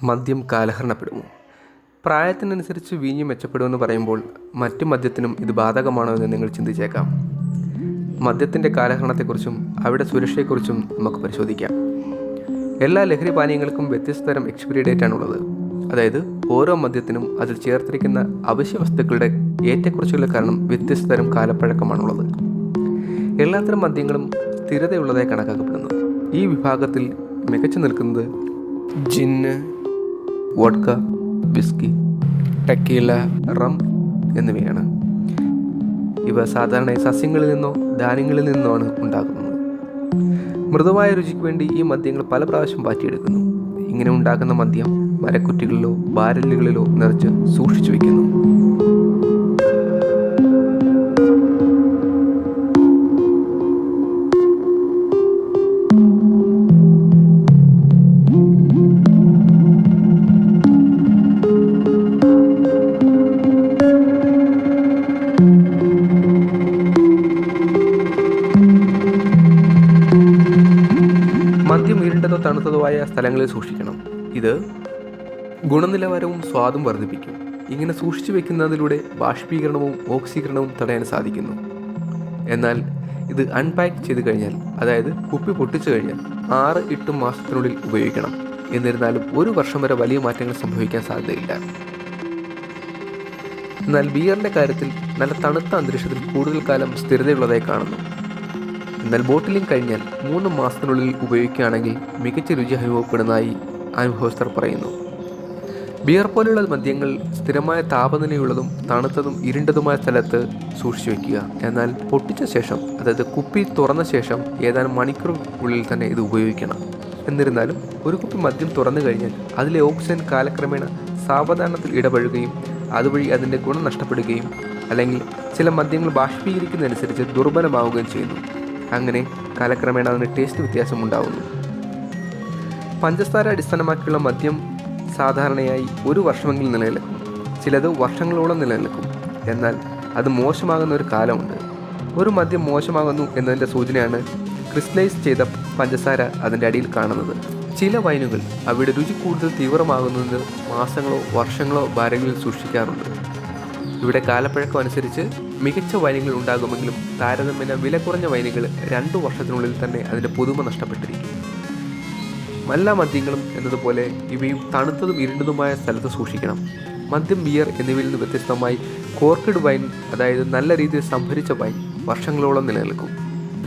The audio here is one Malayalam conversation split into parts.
മദ്യം കാലഹരണപ്പെടുമോ? പ്രായത്തിനനുസരിച്ച് വീഞ്ഞ് മെച്ചപ്പെടുമെന്ന് പറയുമ്പോൾ മറ്റു മദ്യത്തിനും ഇത് ബാധകമാണോ എന്ന് നിങ്ങൾ ചിന്തിച്ചേക്കാം. മദ്യത്തിൻ്റെ കാലഹരണത്തെക്കുറിച്ചും അവയുടെ സുരക്ഷയെക്കുറിച്ചും നമുക്ക് പരിശോധിക്കാം. എല്ലാ ലഹരി പാനീയങ്ങൾക്കും വ്യത്യസ്ത തരം എക്സ്പയറി ഡേറ്റ് ആണുള്ളത്. അതായത് ഓരോ മദ്യത്തിനും അതിൽ ചേർത്തിരിക്കുന്ന അവശ്യ വസ്തുക്കളുടെ ഏറ്റക്കുറച്ചിലുകൾ കാരണം വ്യത്യസ്ത തരം കാലപ്പഴക്കമാണുള്ളത്. എല്ലാത്തരം മദ്യങ്ങളും സ്ഥിരതയുള്ളതായി കണക്കാക്കപ്പെടുന്നു. ഈ വിഭാഗത്തിൽ മികച്ചു നിൽക്കുന്നത് ജിന്ന്, വോഡ്ക, വിസ്കി, ടെക്കീല, റം എന്നിവയാണ്. ഇവ സാധാരണയായി സസ്യങ്ങളിൽ നിന്നോ ധാന്യങ്ങളിൽ നിന്നോ ആണ് ഉണ്ടാകുന്നത്. മൃദുവായ രുചിക്ക് വേണ്ടി ഈ മദ്യങ്ങൾ പല പ്രാവശ്യം മാറ്റിയെടുക്കുന്നു. ഇങ്ങനെ ഉണ്ടാക്കുന്ന മദ്യം മരക്കുറ്റികളിലോ ബാരലുകളിലോ നിറച്ച് സൂക്ഷിച്ചു വയ്ക്കുന്നു. മദ്യം ഇരുണ്ടതോ തണുത്തതോ ആയ സ്ഥലങ്ങളിൽ സൂക്ഷിക്കണം. ഇത് ഗുണനിലവാരവും സ്വാദും വർദ്ധിപ്പിക്കും. ഇങ്ങനെ സൂക്ഷിച്ചു വെക്കുന്നതിലൂടെ ബാഷ്പീകരണവും ഓക്സീകരണവും തടയാൻ സാധിക്കുന്നു. എന്നാൽ ഇത് അൺപാക്ക് ചെയ്ത് കഴിഞ്ഞാൽ, അതായത് കുപ്പി പൊട്ടിച്ചു കഴിഞ്ഞാൽ 6-8 മാസത്തിനുള്ളിൽ ഉപയോഗിക്കണം. എന്നിരുന്നാലും 1 വർഷം വരെ വലിയ മാറ്റങ്ങൾ സംഭവിക്കാൻ സാധ്യതയില്ല. എന്നാൽ ബിയറിൻ്റെ കാര്യത്തിൽ നല്ല തണുത്ത അന്തരീക്ഷത്തിൽ കൂടുതൽ കാലം സ്ഥിരതയുള്ളതായി കാണുന്നു. എന്നാൽ ബോട്ടിലിംഗ് കഴിഞ്ഞാൽ 3 മാസത്തിനുള്ളിൽ ഉപയോഗിക്കുകയാണെങ്കിൽ മികച്ച രുചി അനുഭവപ്പെടുന്നതായി അനുഭവസ്ഥർ പറയുന്നു. ബിയർ പോലെയുള്ള മദ്യങ്ങൾ സ്ഥിരമായ താപനിലയുള്ളതും തണുത്തതും ഇരുണ്ടതുമായ സ്ഥലത്ത് സൂക്ഷിച്ചു വയ്ക്കുക. എന്നാൽ പൊട്ടിച്ച ശേഷം, അതായത് കുപ്പി തുറന്ന ശേഷം ഏതാനും മണിക്കൂർ ഉള്ളിൽ തന്നെ ഇത് ഉപയോഗിക്കണം. എന്നിരുന്നാലും ഒരു കുപ്പി മദ്യം തുറന്നു കഴിഞ്ഞാൽ അതിലെ ഓക്സിജൻ കാലക്രമേണ സാവധാനത്തിൽ ഇടപഴകുകയും അതുവഴി അതിൻ്റെ ഗുണം നഷ്ടപ്പെടുകയും അല്ലെങ്കിൽ ചില മദ്യങ്ങൾ ബാഷ്പീകരിക്കുന്നതനുസരിച്ച് ദുർബലമാവുകയും ചെയ്യുന്നു. അങ്ങനെ കാലക്രമേണ അതിന് ടേസ്റ്റ് വ്യത്യാസമുണ്ടാകുന്നു. പഞ്ചസാര അടിസ്ഥാനമാക്കിയുള്ള മദ്യം സാധാരണയായി 1 വർഷമെങ്കിലും നിലനിൽക്കും. ചിലത് വർഷങ്ങളോളം നിലനിൽക്കും. എന്നാൽ അത് മോശമാകുന്ന ഒരു കാലമുണ്ട്. ഒരു മദ്യം മോശമാകുന്നു എന്നതിൻ്റെ സൂചനയാണ് ക്രിസ്റ്റലൈസ് ചെയ്ത പഞ്ചസാര അതിൻ്റെ അടിയിൽ കാണുന്നത്. ചില വൈനുകൾ അവയുടെ രുചി കൂടുതൽ തീവ്രമാകുന്നതിന് മാസങ്ങളോ വർഷങ്ങളോ ബാരലിൽ സൂക്ഷിക്കാറുണ്ട്. ഇവിടെ കാലപ്പഴക്കം അനുസരിച്ച് മികച്ച വൈനുകൾ ഉണ്ടാകുമെങ്കിലും താരതമ്യേന വില കുറഞ്ഞ വൈനുകൾ 2 വർഷത്തിനുള്ളിൽ തന്നെ അതിൻ്റെ പുതുമ നഷ്ടപ്പെട്ടിരിക്കും. എല്ലാ മദ്യങ്ങളും എന്നതുപോലെ ഇവയും തണുത്തതും ഇരുണ്ടതുമായ സ്ഥലത്ത് സൂക്ഷിക്കണം. മദ്യം, ബിയർ എന്നിവയിൽ നിന്ന് വ്യത്യസ്തമായി കോർക്ക്ഡ് വൈൻ, അതായത് നല്ല രീതിയിൽ സംഭരിച്ച വൈൻ, വർഷങ്ങളോളം നിലനിൽക്കും.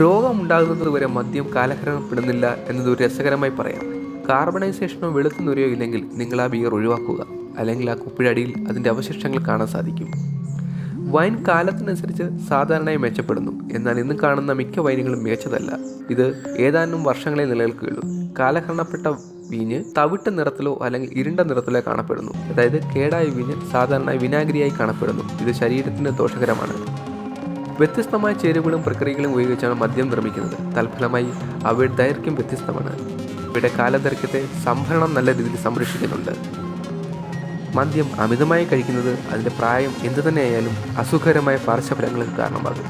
രോഗം ഉണ്ടാകുന്നത് വരെ മദ്യം കാലഹരണപ്പെടുന്നില്ല എന്നത് ഒരു രസകരമായി പറയാം. കാർബണൈസേഷനോ വെളുത്ത നുരയോ ഇല്ലെങ്കിൽ നിങ്ങൾ ആ ബിയർ ഒഴിവാക്കുക. അല്ലെങ്കിൽ ആ കുപ്പിയുടെ അടിയിൽ അതിൻ്റെ അവശിഷ്ടങ്ങൾ കാണാൻ സാധിക്കും. വൈൻ കാലത്തിനനുസരിച്ച് സാധാരണയായി മെച്ചപ്പെടുന്നു. എന്നാൽ ഇന്ന് കാണുന്ന മിക്ക വൈനുകളും മികച്ചതല്ല. ഇത് ഏതാനും വർഷങ്ങളെ നിലനിൽക്കുകയുള്ളൂ. കാലഹരണപ്പെട്ട വീഞ്ഞ് തവിട്ട നിറത്തിലോ അല്ലെങ്കിൽ ഇരുണ്ട നിറത്തിലോ കാണപ്പെടുന്നു. അതായത് കേടായ വീഞ്ഞ് സാധാരണ വിനാഗിരിയായി കാണപ്പെടുന്നു. ഇത് ശരീരത്തിന് ദോഷകരമാണ്. വ്യത്യസ്തമായ ചേരുവകളും പ്രക്രിയകളും ഉപയോഗിച്ചാണ് മദ്യം നിർമ്മിക്കുന്നത്. തൽഫലമായി അവയുടെ ദൈർഘ്യം വ്യത്യസ്തമാണ്. ഇവയുടെ കാലദൈർഘ്യത്തെ സംഭരണം നല്ല രീതിയിൽ സംരക്ഷിക്കുന്നുണ്ട്. മദ്യം അമിതമായി കഴിക്കുന്നത് അതിൻ്റെ പ്രായം എന്തു തന്നെയായാലും അസുഖകരമായ പാർശ്വഫലങ്ങൾക്ക് കാരണമാകും.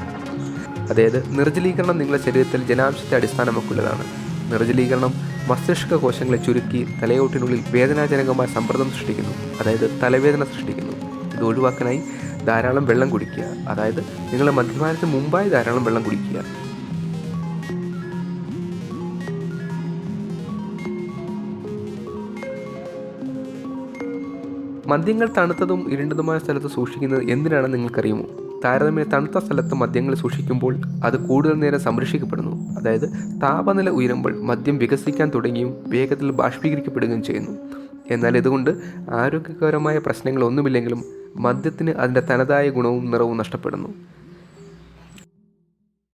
അതായത് നിർജ്ജലീകരണം നിങ്ങളുടെ ശരീരത്തിൽ ജലാംശത്തെ അടിസ്ഥാനമാക്കുള്ളതാണ്. നിർജ്ജലീകരണം മസ്തിഷ്ക കോശങ്ങളെ ചുരുക്കി തലയോട്ടിനുള്ളിൽ വേദനാജനകമായ സമ്മർദ്ദം സൃഷ്ടിക്കുന്നു. അതായത് തലവേദന സൃഷ്ടിക്കുന്നു. ഇത് ഒഴിവാക്കാനായി ധാരാളം വെള്ളം കുടിക്കുക. അതായത് നിങ്ങൾ മദ്യപാനത്തിന് മുമ്പായി ധാരാളം വെള്ളം കുടിക്കുക. മദ്യങ്ങൾ തണുത്തതും ഇരുണ്ടതുമായ സ്ഥലത്ത് സൂക്ഷിക്കുന്നത് എന്തിനാണെന്ന് നിങ്ങൾക്കറിയുമോ? താരതമ്യേന തണുത്ത സ്ഥലത്ത് മദ്യങ്ങൾ സൂക്ഷിക്കുമ്പോൾ അത് കൂടുതൽ നേരം സംരക്ഷിക്കപ്പെടുന്നു. അതായത് താപനില ഉയരുമ്പോൾ മദ്യം വികസിക്കാൻ തുടങ്ങിയും വേഗത്തിൽ ബാഷ്പീകരിക്കപ്പെടുകയും ചെയ്യുന്നു. എന്നാൽ ഇതുകൊണ്ട് ആരോഗ്യകരമായ പ്രശ്നങ്ങളൊന്നുമില്ലെങ്കിലും മദ്യത്തിന് അതിൻ്റെ തനതായ ഗുണവും നിറവും നഷ്ടപ്പെടുന്നു.